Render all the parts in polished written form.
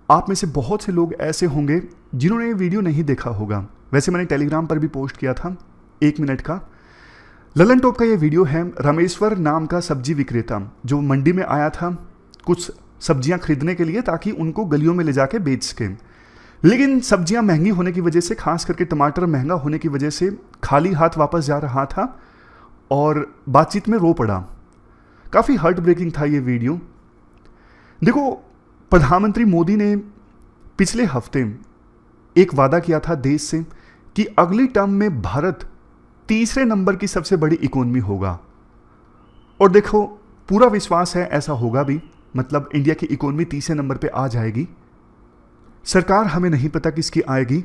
आप में से बहुत से लोग ऐसे होंगे जिन्होंने ये वीडियो नहीं देखा होगा। वैसे मैंने टेलीग्राम पर भी पोस्ट किया था 1 मिनट का। ललन टॉप का ये वीडियो है। रामेश्वर नाम का सब्जी विक्रेता जो मंडी में आया था कुछ सब्जियां खरीदने के लिए ताकि उनको गलियों में ले जाके बेच सके, लेकिन सब्जियां महंगी होने की वजह से, खास करके टमाटर महंगा होने की वजह से खाली हाथ वापस जा रहा था और बातचीत में रो पड़ा। काफ़ी हार्ट ब्रेकिंग था ये वीडियो। देखो, प्रधानमंत्री मोदी ने पिछले हफ्ते एक वादा किया था देश से कि अगली टर्म में भारत तीसरे नंबर की सबसे बड़ी इकोनॉमी होगा, और देखो पूरा विश्वास है ऐसा होगा भी। मतलब इंडिया की इकोनॉमी तीसरे नंबर पे आ जाएगी। सरकार हमें नहीं पता किसकी आएगी,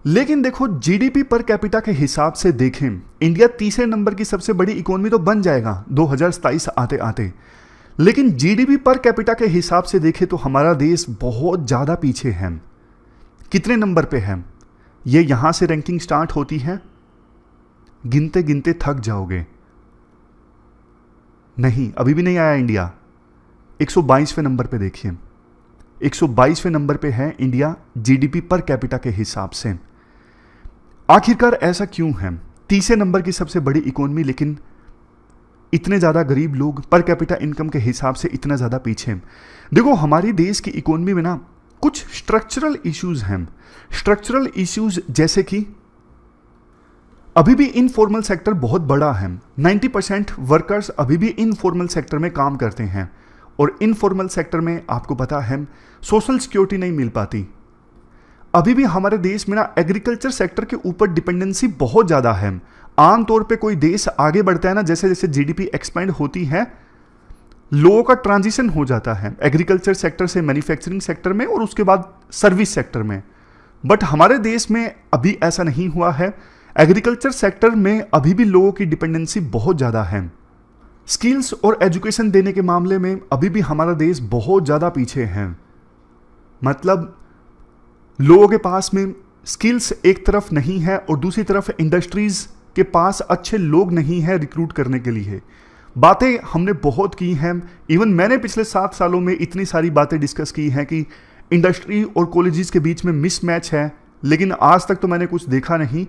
लेकिन देखो जीडीपी पर कैपिटा के हिसाब से देखें, इंडिया तीसरे नंबर की सबसे बड़ी इकोनॉमी तो बन जाएगा 2027 आते आते, लेकिन जीडीपी पर कैपिटा के हिसाब से देखें तो हमारा देश बहुत ज़्यादा पीछे है। कितने नंबर पे है ये? यहां से रैंकिंग स्टार्ट होती है, गिनते गिनते थक जाओगे। नहीं, अभी भी नहीं आया इंडिया। 122वें नंबर पे देखिए, 122वें नंबर पे है इंडिया जीडीपी पर कैपिटा के हिसाब से। आखिरकार ऐसा क्यों है? तीसरे नंबर की सबसे बड़ी इकोनॉमी, लेकिन इतने ज़्यादा गरीब लोग, पर कैपिटा इनकम के हिसाब से इतना ज़्यादा पीछे। देखो, हमारी देश की इकोनॉमी में ना कुछ स्ट्रक्चरल इश्यूज हैं। स्ट्रक्चरल इश्यूज जैसे कि अभी भी इनफॉर्मल सेक्टर बहुत बड़ा है। 90% वर्कर्स अभी भी इनफॉर्मल सेक्टर में काम करते हैं, और इनफॉर्मल सेक्टर में आपको पता है सोशल सिक्योरिटी नहीं मिल पाती। अभी भी हमारे देश में ना एग्रीकल्चर सेक्टर के ऊपर डिपेंडेंसी बहुत ज़्यादा है। आमतौर पे कोई देश आगे बढ़ता है ना, जैसे जैसे जीडीपी एक्सपेंड होती है, लोगों का ट्रांजिशन हो जाता है एग्रीकल्चर सेक्टर से मैन्युफैक्चरिंग सेक्टर में और उसके बाद सर्विस सेक्टर में। बट हमारे देश में अभी ऐसा नहीं हुआ है। एग्रीकल्चर सेक्टर में अभी भी लोगों की डिपेंडेंसी बहुत ज़्यादा है। स्किल्स और एजुकेशन देने के मामले में अभी भी हमारा देश बहुत ज़्यादा पीछे है। मतलब लोगों के पास में स्किल्स एक तरफ नहीं है और दूसरी तरफ इंडस्ट्रीज़ के पास अच्छे लोग नहीं हैं रिक्रूट करने के लिए। बातें हमने बहुत की हैं। इवन मैंने पिछले 7 सालों में इतनी सारी बातें डिस्कस की हैं कि इंडस्ट्री और कॉलेजेस के बीच में मिसमैच है, लेकिन आज तक तो मैंने कुछ देखा नहीं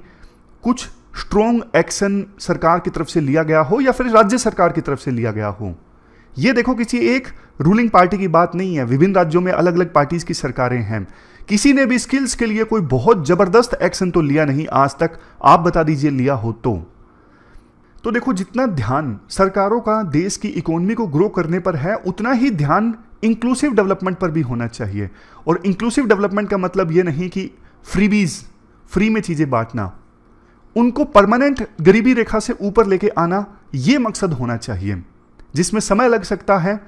कुछ स्ट्रॉन्ग एक्शन सरकार की तरफ से लिया गया हो या फिर राज्य सरकार की तरफ से लिया गया हो। ये देखो, किसी एक रूलिंग पार्टी की बात नहीं है। विभिन्न राज्यों में अलग अलग पार्टीज की सरकारें हैं। किसी ने भी स्किल्स के लिए कोई बहुत जबरदस्त एक्शन तो लिया नहीं आज तक। आप बता दीजिए लिया हो तो देखो, जितना ध्यान सरकारों का देश की इकोनॉमी को ग्रो करने पर है, उतना ही ध्यान इंक्लूसिव डेवलपमेंट पर भी होना चाहिए। और इंक्लूसिव डेवलपमेंट का मतलब ये नहीं कि फ्रीबीज, फ्री में चीजें बांटना, उनको परमानेंट गरीबी रेखा से ऊपर लेके आना, यह मकसद होना चाहिए, जिसमें समय लग सकता है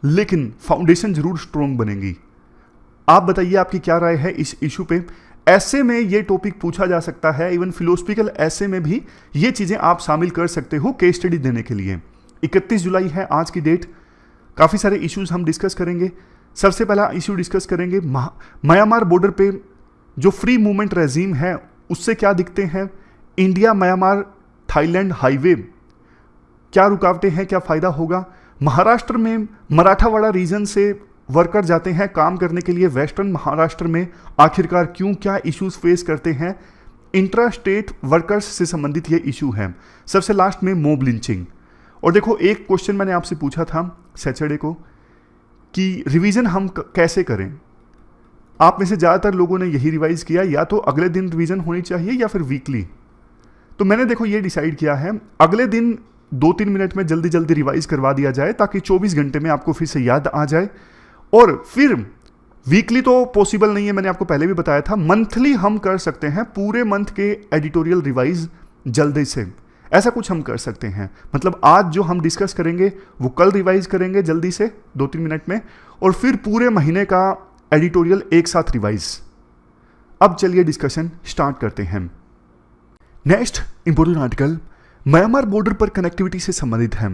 लेकिन फाउंडेशन जरूर स्ट्रॉन्ग बनेगी। आप बताइए आपकी क्या राय है इस इशू पे। ऐसे में ये टॉपिक पूछा जा सकता है, इवन फिलोसफिकल ऐसे में भी ये चीजें आप शामिल कर सकते हो केस स्टडी देने के लिए। 31 जुलाई है आज की डेट। काफी सारे इश्यूज हम डिस्कस करेंगे। सबसे पहला इशू डिस्कस करेंगे म्यांमार बॉर्डर पे जो फ्री मूवमेंट रेजीम है उससे क्या दिखते हैं। इंडिया म्यांमार थाईलैंड हाईवे, क्या रुकावटें हैं, क्या फायदा होगा। महाराष्ट्र में मराठावाड़ा रीजन से वर्कर जाते हैं काम करने के लिए वेस्टर्न महाराष्ट्र में, आखिरकार क्यों, क्या इश्यूज फेस करते हैं। इंट्रा स्टेट वर्कर्स से संबंधित ये इशू है। सबसे लास्ट में मॉब लिंचिंग। और देखो, एक क्वेश्चन मैंने आपसे पूछा था सैटरडे को कि रिवीजन हम कैसे करें। आप में से ज़्यादातर लोगों ने यही रिवाइज किया, या तो अगले दिन रिवीजन होनी चाहिए या फिर वीकली। तो मैंने देखो ये डिसाइड किया है, अगले दिन 2-3 मिनट में जल्दी जल्दी रिवाइज करवा दिया जाए ताकि 24 घंटे में आपको फिर से याद आ जाए। और फिर वीकली तो पॉसिबल नहीं है, मैंने आपको पहले भी बताया था। मंथली हम कर सकते हैं, पूरे मंथ के एडिटोरियल रिवाइज जल्दी से, ऐसा कुछ हम कर सकते हैं। मतलब आज जो हम डिस्कस करेंगे वो कल रिवाइज करेंगे जल्दी से 2-3 मिनट में, और फिर पूरे महीने का एडिटोरियल एक साथ रिवाइज। अब चलिए डिस्कशन स्टार्ट करते हैं। Next important article Myanmar border पर कनेक्टिविटी से संबंधित है।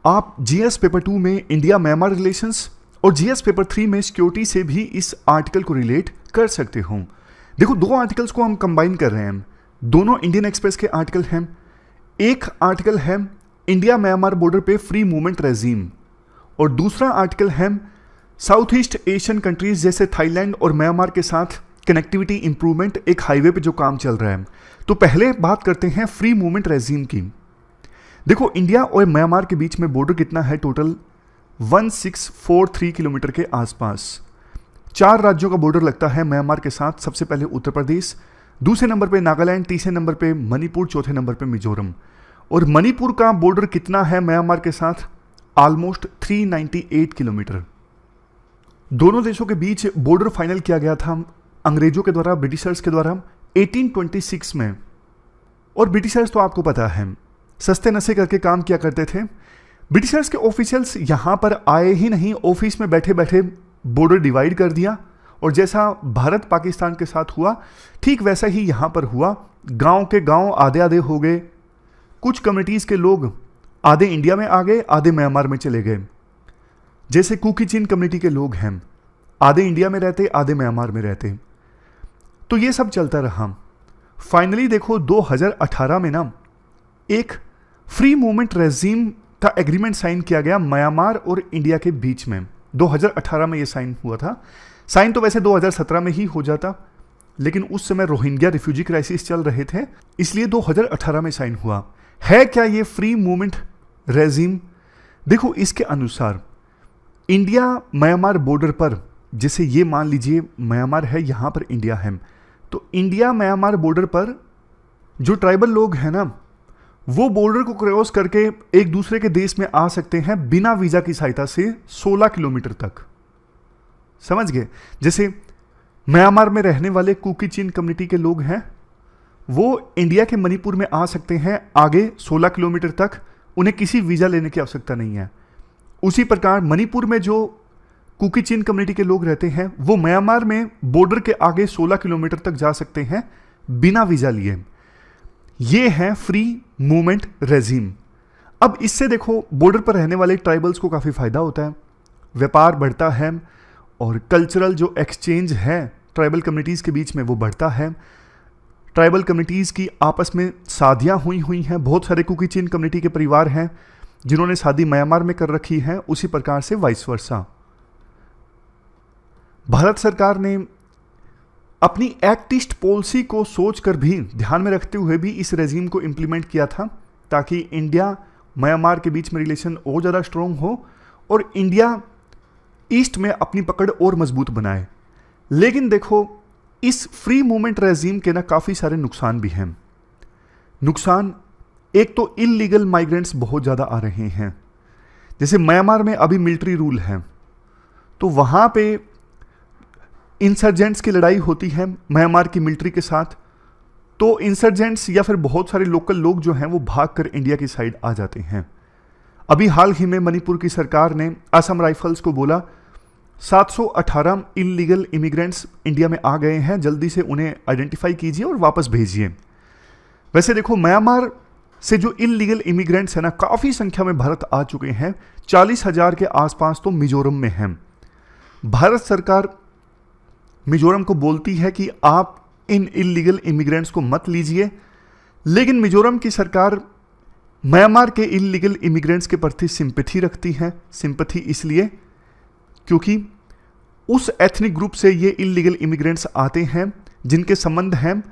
आप जीएस पेपर 2 में इंडिया म्यांमार रिलेशंस और जीएस पेपर 3 में सिक्योरिटी से भी इस आर्टिकल को रिलेट कर सकते हो। देखो, 2 आर्टिकल्स को हम कंबाइन कर रहे हैं, दोनों इंडियन एक्सप्रेस के आर्टिकल हैं। एक आर्टिकल है इंडिया म्यांमार बॉर्डर पे फ्री मूवमेंट रेजीम और दूसरा आर्टिकल है साउथ ईस्ट एशियन कंट्रीज जैसे थाईलैंड और म्यांमार के साथ कनेक्टिविटी इंप्रूवमेंट एक हाईवे पे जो काम चल रहा है। तो पहले बात करते हैं फ्री मूवमेंट रेजिम की। देखो इंडिया और म्यांमार के बीच में बॉर्डर कितना है, टोटल 1643 किलोमीटर के आसपास। 4 राज्यों का बॉर्डर लगता है म्यांमार के साथ। सबसे पहले उत्तर प्रदेश, दूसरे नंबर पे नागालैंड, तीसरे नंबर पे मणिपुर, चौथे नंबर पे मिजोरम। और मणिपुर का बॉर्डर कितना है म्यांमार के साथ, ऑलमोस्ट 398 किलोमीटर। दोनों देशों के बीच बॉर्डर फाइनल किया गया था अंग्रेजों के द्वारा, ब्रिटिशर्स के द्वारा 1826 में। और ब्रिटिशर्स तो आपको पता है सस्ते नशे करके काम किया करते थे। ब्रिटिशर्स के ऑफिशियल्स यहाँ पर आए ही नहीं, ऑफिस में बैठे बैठे बॉर्डर डिवाइड कर दिया। और जैसा भारत पाकिस्तान के साथ हुआ ठीक वैसा ही यहाँ पर हुआ। गांव के गांव आधे आधे हो गए। कुछ कम्युनिटीज़ के लोग आधे इंडिया में आ गए, आधे म्यांमार में चले गए। जैसे कुकी चिन कम्युनिटी के लोग हैं, आधे इंडिया में रहते, आधे म्यांमार में रहते। तो ये सब चलता रहा। फाइनली देखो 2018 में ना एक फ्री मूवमेंट रेजिम का एग्रीमेंट साइन किया गया म्यांमार और इंडिया के बीच में। 2018 में ये साइन हुआ था। साइन तो वैसे 2017 में ही हो जाता, लेकिन उस समय रोहिंग्या रिफ्यूजी क्राइसिस चल रहे थे, इसलिए 2018 में साइन हुआ। है क्या ये फ्री मूवमेंट रेजिम? देखो इसके अनुसार इंडिया म्यांमार बॉर्डर पर, जैसे ये मान लीजिए म्यांमार है, यहाँ पर इंडिया है, तो इंडिया म्यांमार बॉर्डर पर जो ट्राइबल लोग हैं ना, वो बॉर्डर को क्रॉस करके एक दूसरे के देश में आ सकते हैं बिना वीजा की सहायता से 16 किलोमीटर तक। समझ गए? जैसे म्यांमार में रहने वाले कुकी चिन कम्युनिटी के लोग हैं, वो इंडिया के मणिपुर में आ सकते हैं आगे 16 किलोमीटर तक, उन्हें किसी वीजा लेने की आवश्यकता नहीं है। उसी प्रकार मणिपुर में जो कुकी चिन कम्युनिटी के लोग रहते हैं, वो म्यांमार में बॉर्डर के आगे 16 किलोमीटर तक जा सकते हैं बिना वीजा लिए। ये है फ्री मूवमेंट रेजिम। अब इससे देखो बॉर्डर पर रहने वाले ट्राइबल्स को काफ़ी फायदा होता है, व्यापार बढ़ता है और कल्चरल जो एक्सचेंज है ट्राइबल कम्युनिटीज़ के बीच में वो बढ़ता है। ट्राइबल कम्युनिटीज़ की आपस में शादियाँ हुई हैं। बहुत सारे कुकी चिन कम्युनिटी के परिवार हैं जिन्होंने शादी म्यांमार में कर रखी है, उसी प्रकार से वाइस वर्सा। भारत सरकार ने अपनी एक्ट ईस्ट पॉलिसी को सोचकर भी, ध्यान में रखते हुए भी इस रेजिम को इम्प्लीमेंट किया था, ताकि इंडिया म्यांमार के बीच में रिलेशन और ज़्यादा स्ट्रॉन्ग हो और इंडिया ईस्ट में अपनी पकड़ और मजबूत बनाए। लेकिन देखो इस फ्री मूवमेंट रेजिम के ना काफ़ी सारे नुकसान भी हैं। नुकसान, एक तो इलीगल माइग्रेंट्स बहुत ज़्यादा आ रहे हैं। जैसे म्यांमार में अभी मिलिट्री रूल है, तो वहाँ पे इंसर्जेंट्स की लड़ाई होती है म्यांमार की मिलिट्री के साथ, तो इंसर्जेंट्स या फिर बहुत सारे लोकल लोग जो हैं वो भागकर इंडिया की साइड आ जाते हैं। अभी हाल ही में मणिपुर की सरकार ने असम राइफल्स को बोला 718 इलीगल इमिग्रेंट्स इंडिया में आ गए हैं, जल्दी से उन्हें आइडेंटिफाई कीजिए और वापस भेजिए। वैसे देखो म्यांमार से जो इलीगल इमिग्रेंट्स हैं ना, काफ़ी संख्या में भारत आ चुके हैं। 40,000 के आसपास तो मिजोरम में हैं। भारत सरकार मिजोरम को बोलती है कि आप इन इलीगल इमिग्रेंट्स को मत लीजिए, लेकिन मिजोरम की सरकार म्यांमार के इलीगल इमिग्रेंट्स के प्रति सिंपैथी रखती है। सिंपैथी इसलिए क्योंकि उस एथनिक ग्रुप से ये इलीगल इमिग्रेंट्स आते हैं जिनके संबंध हैं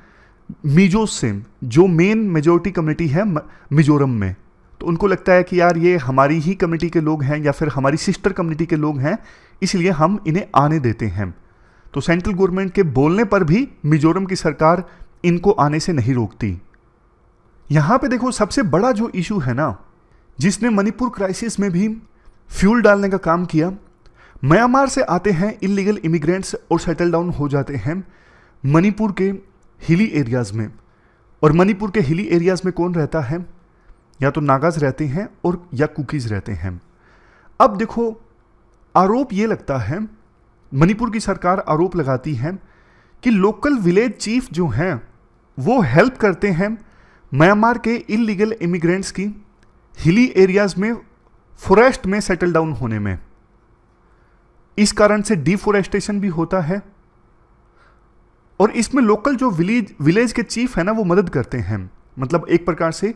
मिजो से, जो मेन मेजॉरिटी कम्युनिटी है मिजोरम में। तो उनको लगता है कि यार ये हमारी ही कम्युनिटी के लोग हैं या फिर हमारी सिस्टर कम्युनिटी के लोग हैं, इसलिए हम इन्हें आने देते हैं। तो सेंट्रल गवर्नमेंट के बोलने पर भी मिजोरम की सरकार इनको आने से नहीं रोकती। यहाँ पे देखो सबसे बड़ा जो इशू है ना, जिसने मणिपुर क्राइसिस में भी फ्यूल डालने का काम किया, म्यांमार से आते हैं इलीगल इमिग्रेंट्स और सेटल डाउन हो जाते हैं मणिपुर के हिली एरियाज़ में। और मणिपुर के हिली एरियाज़ में कौन रहता है? या तो नागाज रहते हैं और या कुकीज़ रहते हैं। अब देखो आरोप ये लगता है, मणिपुर की सरकार आरोप लगाती है कि लोकल विलेज चीफ जो हैं वो हेल्प करते हैं म्यांमार के इलीगल इमिग्रेंट्स की हिली एरियाज़ में फॉरेस्ट में सेटल डाउन होने में। इस कारण से डिफोरेस्टेशन भी होता है और इसमें लोकल जो विलेज के चीफ है ना वो मदद करते हैं। मतलब एक प्रकार से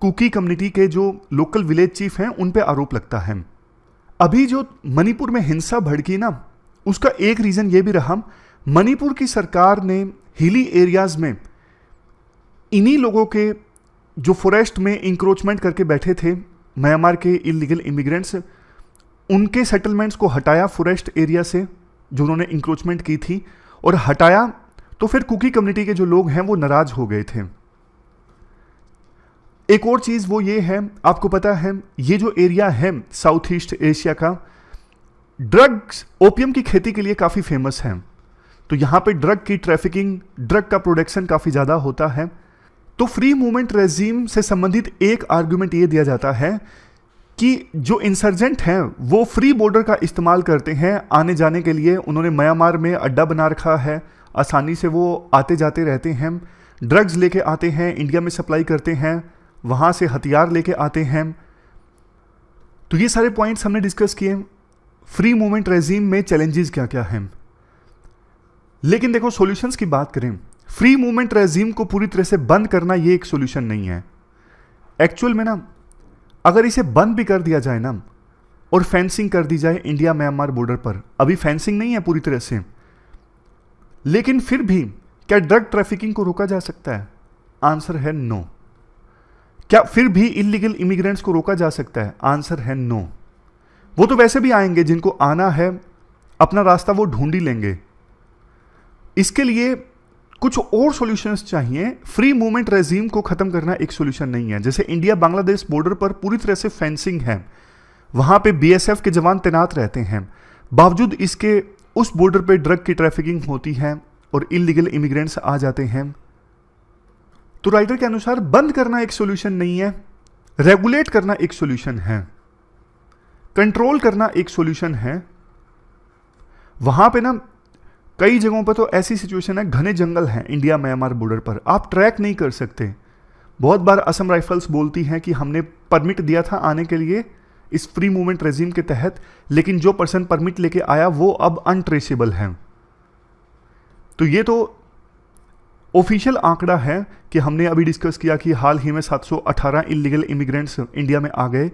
कुकी कम्युनिटी के जो लोकल विलेज चीफ हैं उन पे आरोप लगता है। अभी जो मणिपुर में हिंसा भड़की ना, उसका एक रीजन ये भी रहा, मणिपुर की सरकार ने हिली एरियाज में इन्हीं लोगों के जो फॉरेस्ट में इंक्रोचमेंट करके बैठे थे म्यांमार के इलीगल इमिग्रेंट्स, उनके सेटलमेंट्स को हटाया फॉरेस्ट एरिया से जो उन्होंने इंक्रोचमेंट की थी, और हटाया तो फिर कुकी कम्युनिटी के जो लोग हैं वो नाराज हो गए थे। एक और चीज वो ये है, आपको पता है ये जो एरिया है साउथ ईस्ट एशिया का, ड्रग्स ओपियम की खेती के लिए काफी फेमस है। तो यहां पे ड्रग की ट्रैफिकिंग, ड्रग का प्रोडक्शन काफी ज्यादा होता है। तो फ्री मूवमेंट रेजीम से संबंधित एक आर्गुमेंट ये दिया जाता है कि जो इंसर्जेंट हैं वो फ्री बॉर्डर का इस्तेमाल करते हैं आने जाने के लिए। उन्होंने म्यांमार में अड्डा बना रखा है, आसानी से वो आते जाते रहते हैं, ड्रग्स लेके आते हैं, इंडिया में सप्लाई करते हैं, वहां से हथियार लेके आते हैं। तो ये सारे पॉइंट्स हमने डिस्कस किए। फ्री मूवमेंट रेजीम में चैलेंजेस क्या क्या हैं, लेकिन देखो सॉल्यूशंस की बात करें, फ्री मूवमेंट रेजीम को पूरी तरह से बंद करना ये एक सॉल्यूशन नहीं है। एक्चुअल में ना, अगर इसे बंद भी कर दिया जाए ना और फेंसिंग कर दी जाए इंडिया म्यांमार बॉर्डर पर, अभी फेंसिंग नहीं है पूरी तरह से, लेकिन फिर भी क्या ड्रग ट्रैफिकिंग को रोका जा सकता है? आंसर है नो। क्या फिर भी इलीगल इमिग्रेंट्स को रोका जा सकता है? आंसर है नो। वो तो वैसे भी आएंगे, जिनको आना है अपना रास्ता वो ढूंढ ही लेंगे। इसके लिए कुछ और सॉल्यूशंस चाहिए। फ्री मूवमेंट रेजीम को खत्म करना एक सॉल्यूशन नहीं है। जैसे इंडिया बांग्लादेश बॉर्डर पर पूरी तरह से फेंसिंग है, वहां पे बीएसएफ के जवान तैनात रहते हैं, बावजूद इसके उस बॉर्डर पे ड्रग की ट्रैफिकिंग होती है और इलीगल इमिग्रेंट्स आ जाते हैं। तो राइटर के अनुसार बंद करना एक सॉल्यूशन नहीं है, रेगुलेट करना एक सॉल्यूशन है, कंट्रोल करना एक सॉल्यूशन है। वहां पे ना कई जगहों पर तो ऐसी सिचुएशन है, घने जंगल हैं इंडिया म्यांमार बॉर्डर पर, आप ट्रैक नहीं कर सकते। बहुत बार असम राइफल्स बोलती हैं कि हमने परमिट दिया था आने के लिए इस फ्री मूवमेंट रेजिम के तहत, लेकिन जो पर्सन परमिट लेके आया वो अब अनट्रेसेबल है। तो ये तो ऑफिशियल आंकड़ा है कि हमने अभी डिस्कस किया कि हाल ही में 718 इलीगल इमिग्रेंट्स इंडिया में आ गए।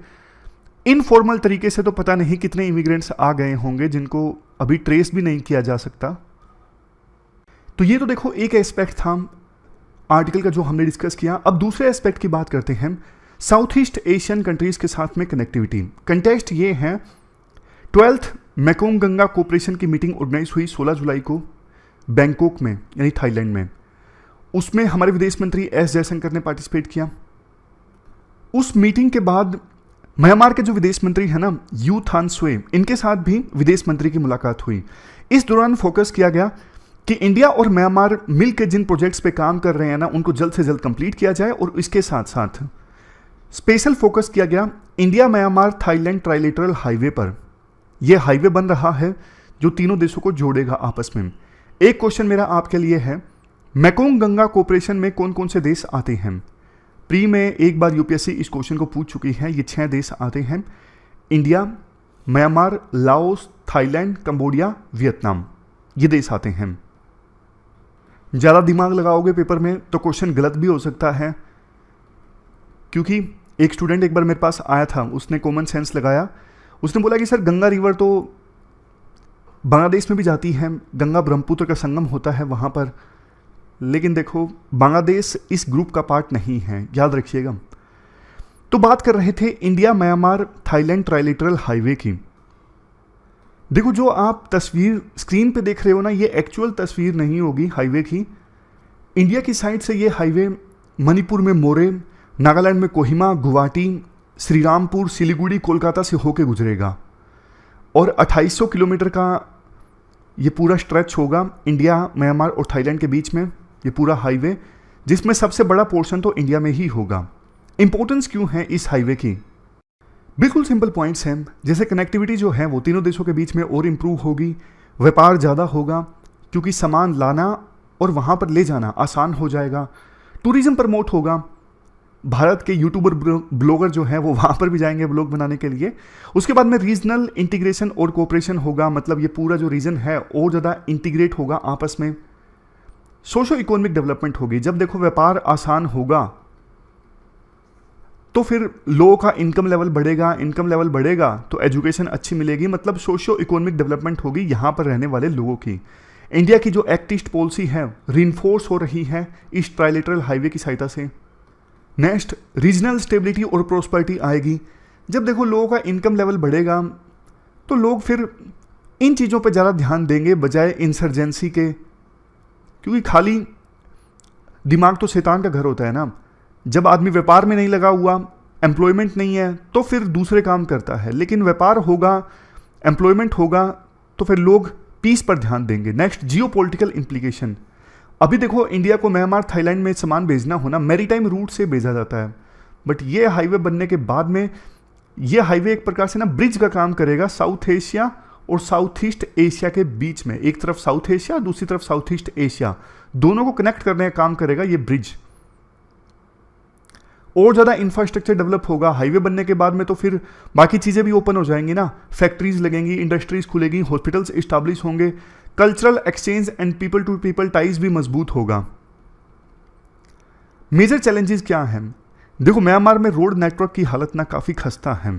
इनफॉर्मल तरीके से तो पता नहीं कितने इमिग्रेंट्स आ गए होंगे जिनको अभी ट्रेस भी नहीं किया जा सकता। तो ये तो देखो एक एस्पेक्ट था आर्टिकल का जो हमने डिस्कस किया। अब दूसरे एस्पेक्ट की बात करते हैं, साउथ ईस्ट एशियन कंट्रीज के साथ में कनेक्टिविटी। कंटेक्स्ट ये है, 12th मेकोंग गंगा कोऑपरेशन की मीटिंग ऑर्गेनाइज हुई 16 जुलाई को बैंकॉक में, यानी थाईलैंड में। उसमें हमारे विदेश मंत्री एस जयशंकर ने पार्टिसिपेट किया। उस मीटिंग के बाद म्यांमार के जो विदेश मंत्री है ना, यू थान स्वे, इनके साथ भी विदेश मंत्री की मुलाकात हुई। इस दौरान फोकस किया गया कि इंडिया और म्यांमार मिलकर जिन प्रोजेक्ट्स पे काम कर रहे हैं ना, उनको जल्द से जल्द कंप्लीट किया जाए। और इसके साथ साथ स्पेशल फोकस किया गया India Myanmar Thailand trilateral highway पर। यह हाईवे बन रहा है जो तीनों देशों को जोड़ेगा आपस में। एक क्वेश्चन मेरा आपके लिए है, मेकोंग गंगा कोऑपरेशन में कौन कौन से देश आते हैं? प्री में एक बार यूपीएससी इस क्वेश्चन को पूछ चुकी है। ये 6 देश आते हैं, India, Myanmar, Laos, Thailand, Cambodia, Vietnam, ये देश आते हैं। ज़्यादा दिमाग लगाओगे पेपर में तो क्वेश्चन गलत भी हो सकता है, क्योंकि एक स्टूडेंट एक बार मेरे पास आया था, उसने कॉमन सेंस लगाया। उसने बोला कि सर गंगा रिवर तो बांग्लादेश में भी जाती है, गंगा ब्रह्मपुत्र का संगम होता है वहाँ पर, लेकिन देखो बांग्लादेश इस ग्रुप का पार्ट नहीं है, याद रखिएगा। तो बात कर रहे थे India Myanmar Thailand trilateral highway की। देखो जो आप तस्वीर स्क्रीन पे देख रहे हो ना, ये एक्चुअल तस्वीर नहीं होगी हाईवे की। इंडिया की साइड से ये हाईवे मणिपुर में मोरे, नागालैंड में कोहिमा, गुवाहाटी, श्रीरामपुर, सिलीगुड़ी, कोलकाता से होके गुजरेगा और 2800 किलोमीटर का ये पूरा स्ट्रेच होगा इंडिया म्यांमार और थाईलैंड के बीच में, ये पूरा हाईवे, जिसमें सबसे बड़ा पोर्शन तो इंडिया में ही होगा। इंपॉर्टेंस क्यों है इस हाईवे की? बिल्कुल सिंपल पॉइंट्स हैं, जैसे कनेक्टिविटी जो है वो तीनों देशों के बीच में और इम्प्रूव होगी, व्यापार ज़्यादा होगा क्योंकि सामान लाना और वहाँ पर ले जाना आसान हो जाएगा, टूरिज्म प्रमोट होगा, भारत के यूट्यूबर ब्लॉगर जो हैं वो वहाँ पर भी जाएंगे ब्लॉग बनाने के लिए। उसके बाद में रीजनल इंटीग्रेशन और कोऑपरेशन होगा, मतलब ये पूरा जो रीजन है और ज़्यादा इंटीग्रेट होगा आपस में। सोशो इकोनॉमिक डेवलपमेंट होगी, जब देखो व्यापार आसान होगा तो फिर लोगों का इनकम लेवल बढ़ेगा, इनकम लेवल बढ़ेगा तो एजुकेशन अच्छी मिलेगी, मतलब सोशियो इकोनॉमिक डेवलपमेंट होगी यहाँ पर रहने वाले लोगों की। इंडिया की जो एक्ट ईस्ट पॉलिसी है रीइंफोर्स हो रही है ईस्ट ट्राइलेटरल हाईवे की सहायता से। नेक्स्ट, रीजनल स्टेबिलिटी और प्रोस्पेरिटी आएगी। जब देखो लोगों का इनकम लेवल बढ़ेगा तो लोग फिर इन चीज़ों पर ज़्यादा ध्यान देंगे बजाय इंसर्जेंसी के, क्योंकि खाली दिमाग तो शैतान का घर होता है ना। जब आदमी व्यापार में नहीं लगा हुआ, एम्प्लॉयमेंट नहीं है, तो फिर दूसरे काम करता है, लेकिन व्यापार होगा, एम्प्लॉयमेंट होगा तो फिर लोग पीस पर ध्यान देंगे। Next, geopolitical implication. अभी देखो इंडिया को म्यांमार थाईलैंड में सामान भेजना होना मैरीटाइम रूट से भेजा जाता है, बट ये हाईवे बनने के बाद में ये हाईवे एक प्रकार से ना ब्रिज का काम करेगा साउथ एशिया और साउथ ईस्ट एशिया के बीच में। एक तरफ साउथ एशिया, दूसरी तरफ साउथ ईस्ट एशिया, दोनों को कनेक्ट करने का काम करेगा ये ब्रिज। और ज़्यादा इंफ्रास्ट्रक्चर डेवलप होगा हाईवे बनने के बाद में, तो फिर बाकी चीज़ें भी ओपन हो जाएंगी ना, फैक्ट्रीज लगेंगी, इंडस्ट्रीज खुलेगी, हॉस्पिटल्स इस्टेब्लिश होंगे, cultural exchange and people to people ties भी मजबूत होगा। मेजर चैलेंजेस क्या हैं? देखो म्यांमार में रोड नेटवर्क की हालत ना काफ़ी खस्ता है।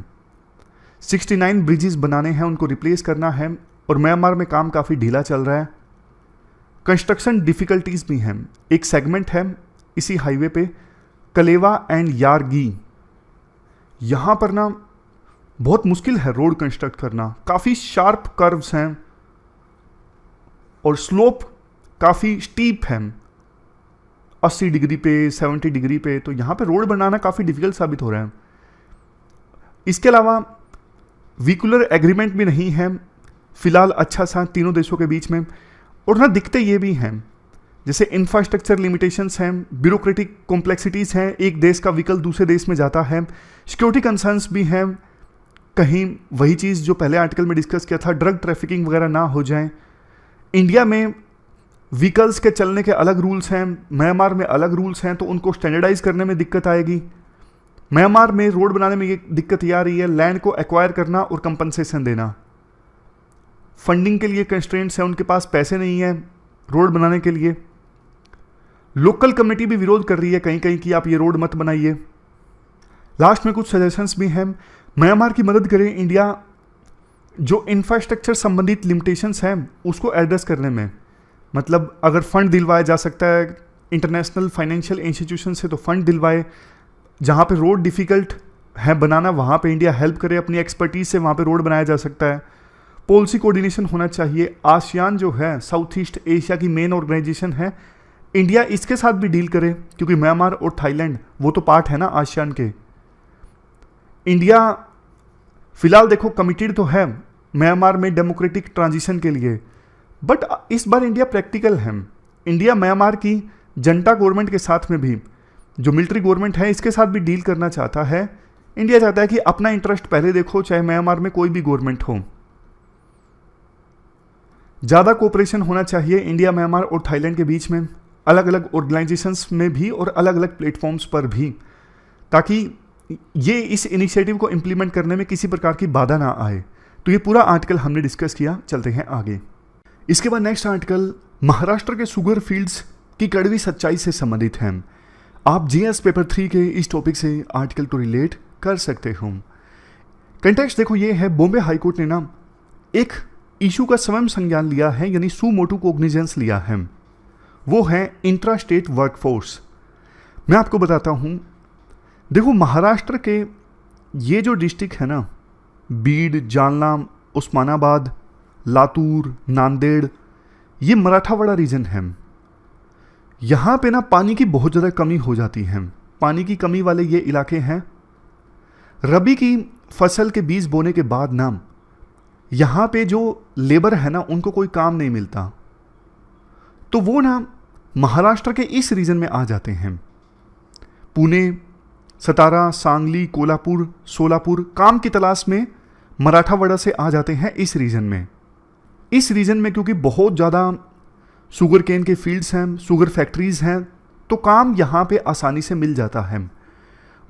69 ब्रिजेस बनाने हैं, उनको रिप्लेस करना है, और म्यांमार में काम काफ़ी ढीला चल रहा है। कंस्ट्रक्शन डिफ़िकल्टीज भी हैं। एक सेगमेंट है इसी हाईवे पे कलेवा एंड यारगी, यहाँ पर ना बहुत मुश्किल है रोड कंस्ट्रक्ट करना, काफ़ी शार्प कर्व्स हैं और स्लोप काफ़ी स्टीप है, 80 डिग्री पे, 70 डिग्री पे, तो यहाँ पे रोड बनाना काफ़ी डिफिकल्ट साबित हो रहा है। इसके अलावा व्हीकुलर एग्रीमेंट भी नहीं है फिलहाल अच्छा सा तीनों देशों के बीच में, और ना दिक्कतें ये भी हैं जैसे इंफ्रास्ट्रक्चर लिमिटेशंस हैं, ब्यूरोक्रेटिक कॉम्प्लेक्सिटीज़ हैं, एक देश का व्हीकल दूसरे देश में जाता है, सिक्योरिटी कंसर्न्स भी हैं, कहीं वही चीज़ जो पहले आर्टिकल में डिस्कस किया था, ड्रग ट्रैफिकिंग वगैरह ना हो जाए। इंडिया में व्हीकल्स के चलने के अलग रूल्स हैं, म्यांमार में अलग रूल्स हैं, तो उनको स्टैंडर्डाइज करने में दिक्कत आएगी। म्यांमार में रोड बनाने में ये दिक्कत ये आ रही है, लैंड को एक्वायर करना और कंपनसेशन देना। फंडिंग के लिए कंस्ट्रेंट्स हैं, उनके पास पैसे नहीं है रोड बनाने के लिए। लोकल कम्युनिटी भी विरोध कर रही है कहीं कहीं कि आप ये रोड मत बनाइए। लास्ट में कुछ सजेशंस भी हैं, म्यांमार की मदद करें इंडिया जो इंफ्रास्ट्रक्चर संबंधित लिमिटेशंस हैं उसको एड्रेस करने में। मतलब अगर फंड दिलवाया जा सकता है इंटरनेशनल फाइनेंशियल इंस्टीट्यूशन से तो फंड दिलवाए, जहाँ पे रोड डिफ़िकल्ट है बनाना वहाँ पे इंडिया हेल्प करे, अपनी एक्सपर्टीज से वहाँ पे रोड बनाया जा सकता है। पॉलिसी कोऑर्डिनेशन होना चाहिए। आसियान जो है साउथ ईस्ट एशिया की मेन ऑर्गेनाइजेशन है, इंडिया इसके साथ भी डील करे क्योंकि म्यांमार और थाईलैंड वो तो पार्ट है ना आसियान के। इंडिया फिलहाल देखो कमिटेड तो है म्यांमार में डेमोक्रेटिक ट्रांजिशन के लिए, बट इस बार इंडिया प्रैक्टिकल है। इंडिया म्यांमार की जनता गवर्नमेंट के साथ में भी जो मिलिट्री गवर्नमेंट है इसके साथ भी डील करना चाहता है। इंडिया चाहता है कि अपना इंटरेस्ट पहले देखो, चाहे म्यांमार में कोई भी गवर्नमेंट हो। ज़्यादा कोऑपरेशन होना चाहिए इंडिया म्यांमार और थाईलैंड के बीच में, अलग अलग ऑर्गेनाइजेशंस में भी और अलग अलग प्लेटफॉर्म्स पर भी, ताकि ये इस इनिशिएटिव को इम्प्लीमेंट करने में किसी प्रकार की बाधा ना आए। तो ये पूरा आर्टिकल हमने डिस्कस किया, चलते हैं आगे। इसके बाद नेक्स्ट आर्टिकल महाराष्ट्र के शुगर फील्ड्स की कड़वी सच्चाई से संबंधित है। आप जीएस पेपर 3 के इस टॉपिक से आर्टिकल तो रिलेट कर सकते हो। कंटेक्स्ट देखो ये है, बॉम्बे हाईकोर्ट ने ना एक इशू का स्वयं संज्ञान लिया है, यानी सू मोटू कोग्निजेंस लिया है। वो है इंट्रा स्टेट वर्कफोर्स। मैं आपको बताता हूँ, देखो महाराष्ट्र के ये जो डिस्ट्रिक्ट है ना, बीड, जालना, उस्मानाबाद, लातूर, नांदेड़, ये मराठावाड़ा रीजन है। यहाँ पे ना पानी की बहुत ज़्यादा कमी हो जाती है। पानी की कमी वाले ये इलाके हैं। रबी की फसल के बीज बोने के बाद ना यहाँ पे जो लेबर है ना उनको कोई काम नहीं मिलता, तो वो ना महाराष्ट्र के इस रीजन में आ जाते हैं। पुणे, सतारा, सांगली, कोल्हापुर, सोलापुर काम की तलाश में मराठावाड़ा से आ जाते हैं इस रीजन में। इस रीजन में क्योंकि बहुत ज़्यादा शुगर केन के फील्ड्स हैं, शुगर फैक्ट्रीज़ हैं, तो काम यहाँ पे आसानी से मिल जाता है।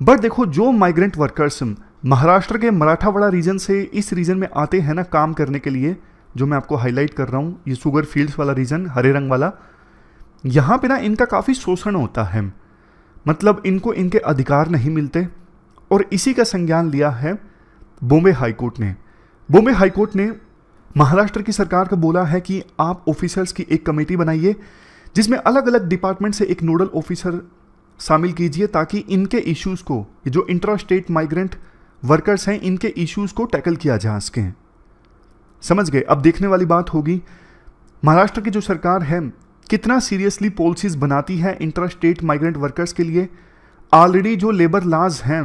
बट देखो जो माइग्रेंट वर्कर्स महाराष्ट्र के मराठावाड़ा रीजन से इस रीजन में आते हैं ना काम करने के लिए, जो मैं आपको हाईलाइट कर रहा हूँ, ये शुगर फील्ड्स वाला रीजन हरे रंग वाला, यहाँ पे ना इनका काफ़ी शोषण होता है। मतलब इनको इनके अधिकार नहीं मिलते और इसी का संज्ञान लिया है बॉम्बे हाईकोर्ट ने। बॉम्बे हाईकोर्ट ने महाराष्ट्र की सरकार को बोला है कि आप ऑफिसर्स की एक कमेटी बनाइए जिसमें अलग अलग डिपार्टमेंट से एक नोडल ऑफिसर शामिल कीजिए, ताकि इनके इश्यूज़ को, जो इंट्रा स्टेट माइग्रेंट वर्कर्स हैं, इनके इश्यूज़ को टैकल किया जा सके। समझ गए? अब देखने वाली बात होगी महाराष्ट्र की जो सरकार है कितना सीरियसली पॉलिसीज बनाती है इंट्रा स्टेट माइग्रेंट वर्कर्स के लिए। ऑलरेडी जो लेबर लॉज हैं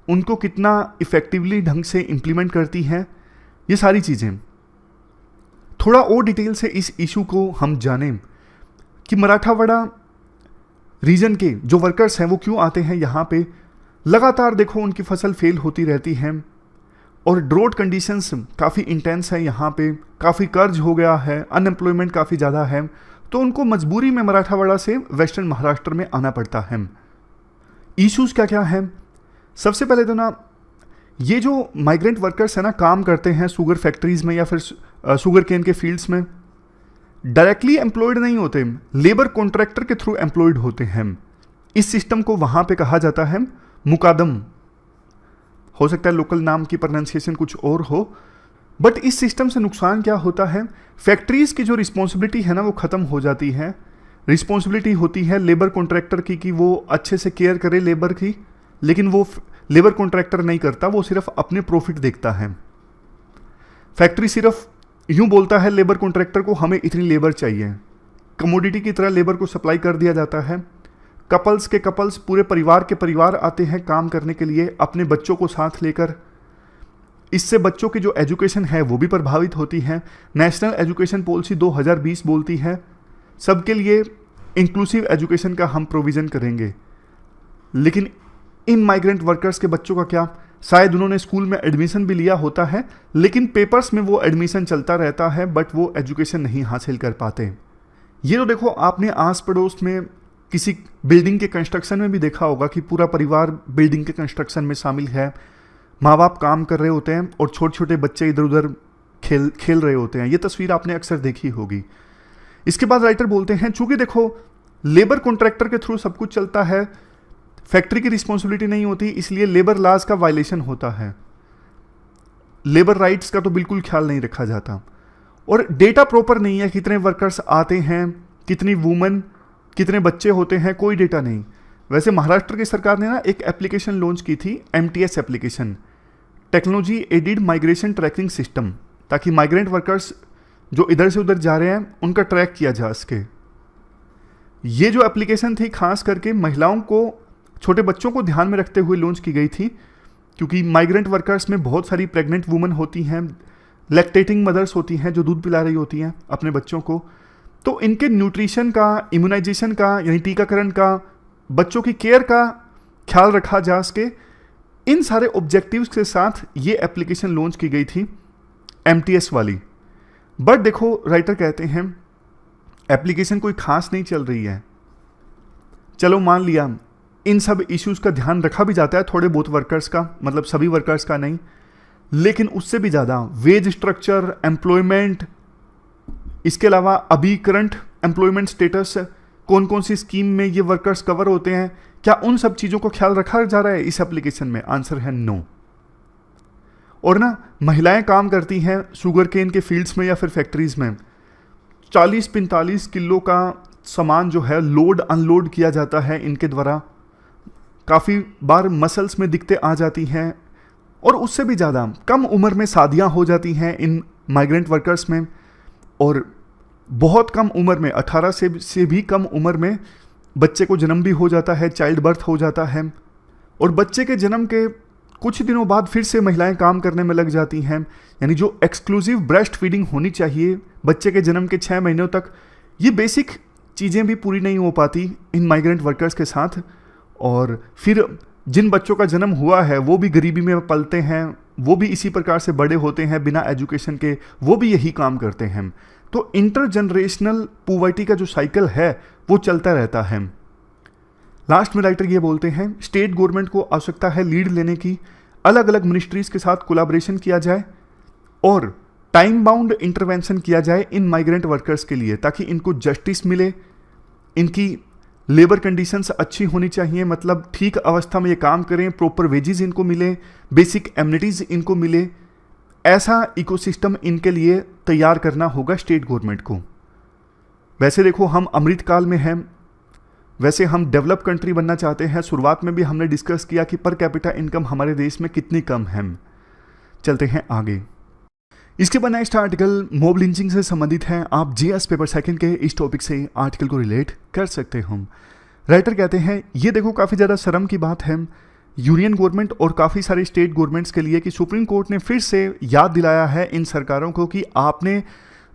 उनको कितना इफेक्टिवली ढंग से इंप्लीमेंट करती है। ये सारी चीज़ें थोड़ा और डिटेल से इस इशू को हम जानें कि मराठावाड़ा रीजन के जो वर्कर्स हैं वो क्यों आते हैं यहाँ पे। लगातार देखो उनकी फसल फेल होती रहती है और ड्रोट कंडीशंस काफ़ी इंटेंस है यहाँ पे, काफ़ी कर्ज हो गया है, अनएम्प्लॉयमेंट काफ़ी ज़्यादा है, तो उनको मजबूरी में मराठावाड़ा से वेस्टर्न महाराष्ट्र में आना पड़ता है। इश्यूज़ क्या क्या है? सबसे पहले तो ना ये जो माइग्रेंट वर्कर्स है ना काम करते हैं शुगर फैक्ट्रीज़ में या फिर शुगर केन के फील्ड्स में, डायरेक्टली एम्प्लॉयड नहीं होते, लेबर कॉन्ट्रैक्टर के थ्रू एम्प्लॉयड होते हैं। इस सिस्टम को वहाँ पे कहा जाता है मुकादम। हो सकता है लोकल नाम की प्रोनाउंसिएशन कुछ और हो, बट इस सिस्टम से नुकसान क्या होता है, फैक्ट्रीज़ की जो रिस्पॉन्सिबिलिटी है ना वो ख़त्म हो जाती है। रिस्पॉन्सिबिलिटी होती है लेबर कॉन्ट्रैक्टर की कि वो अच्छे से केयर करे लेबर की, लेकिन वो लेबर कॉन्ट्रैक्टर नहीं करता, वो सिर्फ अपने प्रॉफिट देखता है। फैक्ट्री सिर्फ यूं बोलता है लेबर कॉन्ट्रैक्टर को हमें इतनी लेबर चाहिए, कमोडिटी की तरह लेबर को सप्लाई कर दिया जाता है। कपल्स के कपल्स, पूरे परिवार के परिवार आते हैं काम करने के लिए अपने बच्चों को साथ लेकर। इससे बच्चों की जो एजुकेशन है वो भी प्रभावित होती है। नेशनल एजुकेशन पॉलिसी 2020 बोलती है सबके लिए इंक्लूसिव एजुकेशन का हम प्रोविज़न करेंगे, लेकिन इन माइग्रेंट वर्कर्स के बच्चों का क्या? शायद उन्होंने स्कूल में एडमिशन भी लिया होता है, लेकिन पेपर्स में वो एडमिशन चलता रहता है, बट वो एजुकेशन नहीं हासिल कर पाते। ये तो देखो आपने आस पड़ोस में किसी बिल्डिंग के कंस्ट्रक्शन में भी देखा होगा कि पूरा परिवार बिल्डिंग के कंस्ट्रक्शन में शामिल है, माँ बाप काम कर रहे होते हैं और छोटे छोटे बच्चे इधर उधर खेल रहे होते हैं। ये तस्वीर आपने अक्सर देखी होगी। इसके बाद राइटर बोलते हैं चूंकि देखो लेबर कॉन्ट्रैक्टर के थ्रू सब कुछ चलता है, फैक्ट्री की रिस्पॉन्सिबिलिटी नहीं होती, इसलिए लेबर लॉज का वायलेशन होता है। लेबर राइट्स का तो बिल्कुल ख्याल नहीं रखा जाता और डेटा प्रॉपर नहीं है, कितने वर्कर्स आते हैं, कितनी वुमेन, कितने बच्चे होते हैं, कोई डेटा नहीं। वैसे महाराष्ट्र की सरकार ने ना एक एप्लीकेशन लॉन्च की थी, MTS application, technology added migration tracking system, ताकि माइग्रेंट वर्कर्स जो इधर से उधर जा रहे हैं उनका ट्रैक किया जा सके। ये जो एप्लीकेशन थी खास करके महिलाओं को, छोटे बच्चों को ध्यान में रखते हुए लॉन्च की गई थी, क्योंकि माइग्रेंट वर्कर्स में बहुत सारी प्रेग्नेंट वुमेन होती हैं, लैक्टेटिंग मदर्स होती हैं जो दूध पिला रही होती हैं अपने बच्चों को, तो इनके न्यूट्रिशन का, इम्यूनाइजेशन का यानी टीकाकरण का, बच्चों की केयर का ख्याल रखा जा सके। इन सारे ऑब्जेक्टिव्स के साथ ये एप्लीकेशन लॉन्च की गई थी MTS वाली। बट देखो राइटर कहते हैं एप्लीकेशन कोई खास नहीं चल रही है। चलो मान लिया इन सब इश्यूज का ध्यान रखा भी जाता है थोड़े बहुत वर्कर्स का, मतलब सभी वर्कर्स का नहीं, लेकिन उससे भी ज़्यादा वेज स्ट्रक्चर, एम्प्लॉयमेंट, इसके अलावा अभी करंट एम्प्लॉयमेंट स्टेटस, कौन कौन सी स्कीम में ये वर्कर्स कवर होते हैं, क्या उन सब चीज़ों को ख्याल रखा जा रहा है इस एप्लीकेशन में? आंसर है नो। और ना महिलाएं काम करती हैं शुगर केन के फील्ड्स में या फिर फैक्ट्रीज में, 40-45 किलो का सामान जो है लोड अनलोड किया जाता है इनके द्वारा, काफ़ी बार मसल्स में दिक्कतें आ जाती हैं और उससे भी ज़्यादा कम उम्र में शादियां हो जाती हैं इन माइग्रेंट वर्कर्स में, और बहुत कम उम्र में 18 से भी कम उम्र में बच्चे को जन्म भी हो जाता है, चाइल्ड बर्थ हो जाता है, और बच्चे के जन्म के कुछ दिनों बाद फिर से महिलाएं काम करने में लग जाती हैं। यानी जो एक्सक्लूसिव ब्रेस्ट फीडिंग होनी चाहिए बच्चे के जन्म के 6 महीनों तक, ये बेसिक चीज़ें भी पूरी नहीं हो पाती इन माइग्रेंट वर्कर्स के साथ। और फिर जिन बच्चों का जन्म हुआ है वो भी गरीबी में पलते हैं, वो भी इसी प्रकार से बड़े होते हैं बिना एजुकेशन के, वो भी यही काम करते हैं। तो इंटरजनरेशनल पॉवर्टी का जो साइकिल है वो चलता रहता है। लास्ट में राइटर ये बोलते हैं स्टेट गवर्नमेंट को आवश्यकता है लीड लेने की, अलग अलग मिनिस्ट्रीज के साथ कोलैबोरेशन किया जाए और टाइम बाउंड इंटरवेंशन किया जाए इन माइग्रेंट वर्कर्स के लिए, ताकि इनको जस्टिस मिले, इनकी लेबर कंडीशंस अच्छी होनी चाहिए, मतलब ठीक अवस्था में ये काम करें, प्रॉपर वेजेस इनको मिले, बेसिक एमिनिटीज इनको मिले, ऐसा इकोसिस्टम इनके लिए तैयार करना होगा स्टेट गवर्नमेंट को। वैसे देखो हम अमृतकाल में हैं, वैसे हम डेवलप कंट्री बनना चाहते हैं। शुरुआत में भी हमने डिस्कस किया कि पर कैपिटा इनकम हमारे देश में कितनी कम है। चलते हैं आगे। इसके बाद नेक्स्ट आर्टिकल मॉब लिंचिंग से संबंधित है। आप जीएस पेपर सेकंड के इस टॉपिक से आर्टिकल को रिलेट कर सकते हो। राइटर कहते हैं ये देखो काफ़ी ज़्यादा शर्म की बात है यूनियन गवर्नमेंट और काफ़ी सारे स्टेट गवर्नमेंट्स के लिए कि सुप्रीम कोर्ट ने फिर से याद दिलाया है इन सरकारों को कि आपने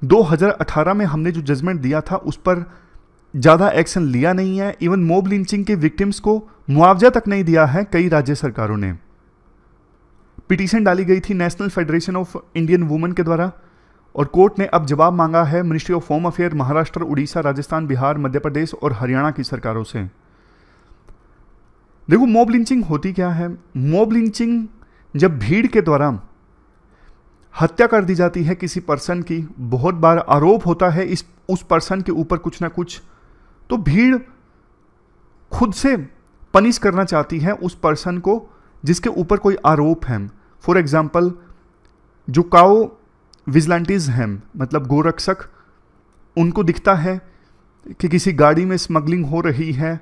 2018 में हमने जो जजमेंट दिया था उस पर ज़्यादा एक्शन लिया नहीं है। इवन मॉब लिंचिंग के विक्टिम्स को मुआवजा तक नहीं दिया है कई राज्य सरकारों ने। पिटीशन डाली गई थी National Federation of Indian Women के द्वारा और कोर्ट ने अब जवाब मांगा है Ministry of Home Affair, Maharashtra, Orissa, Rajasthan, Bihar, Madhya Pradesh और हरियाणा की सरकारों से। देखो मॉब लिंचिंग होती क्या है। मॉब लिंचिंग जब भीड़ के द्वारा हत्या कर दी जाती है किसी पर्सन की, बहुत बार आरोप होता है उस पर्सन के ऊपर कुछ ना कुछ, तो भीड़ खुद से पनिश करना चाहती है उस पर्सन को जिसके ऊपर कोई आरोप है। फॉर एग्जाम्पल जो काओ विजिलेंटीज हैं, मतलब गोरक्षक, उनको दिखता है कि किसी गाड़ी में स्मगलिंग हो रही है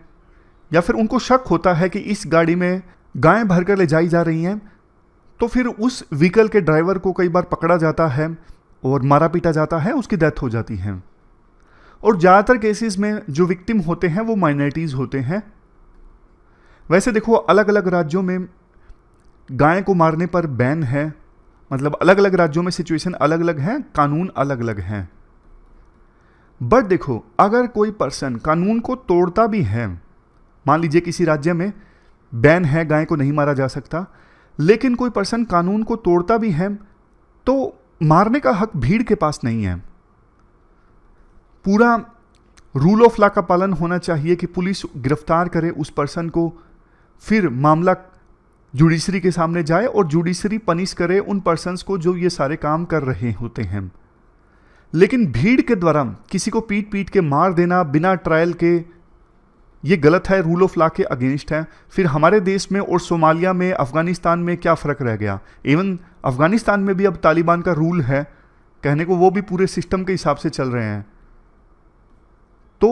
या फिर उनको शक होता है कि इस गाड़ी में गायें भरकर ले जाई जा रही हैं, तो फिर उस व्हीकल के ड्राइवर को कई बार पकड़ा जाता है और मारा पीटा जाता है, उसकी डेथ हो जाती है। और ज़्यादातर केसेस में जो विक्टिम होते हैं वो माइनॉरिटीज़ होते हैं। वैसे देखो अलग अलग राज्यों में गाय को मारने पर बैन है, मतलब अलग अलग राज्यों में सिचुएशन अलग अलग है, कानून अलग अलग हैं। बट देखो अगर कोई पर्सन कानून को तोड़ता भी है, मान लीजिए किसी राज्य में बैन है, गाय को नहीं मारा जा सकता, लेकिन कोई पर्सन कानून को तोड़ता भी है तो मारने का हक भीड़ के पास नहीं है। पूरा रूल ऑफ लॉ का पालन होना चाहिए कि पुलिस गिरफ्तार करे उस पर्सन को, फिर मामला जुडिशरी के सामने जाए और जुडिशरी पनिश करे उन पर्सन्स को जो ये सारे काम कर रहे होते हैं। लेकिन भीड़ के द्वारा किसी को पीट पीट के मार देना बिना ट्रायल के, ये गलत है, रूल ऑफ लॉ के अगेंस्ट है। फिर हमारे देश में और सोमालिया में, अफगानिस्तान में क्या फ़र्क रह गया। इवन अफगानिस्तान में भी अब तालिबान का रूल है, कहने को वो भी पूरे सिस्टम के हिसाब से चल रहे हैं। तो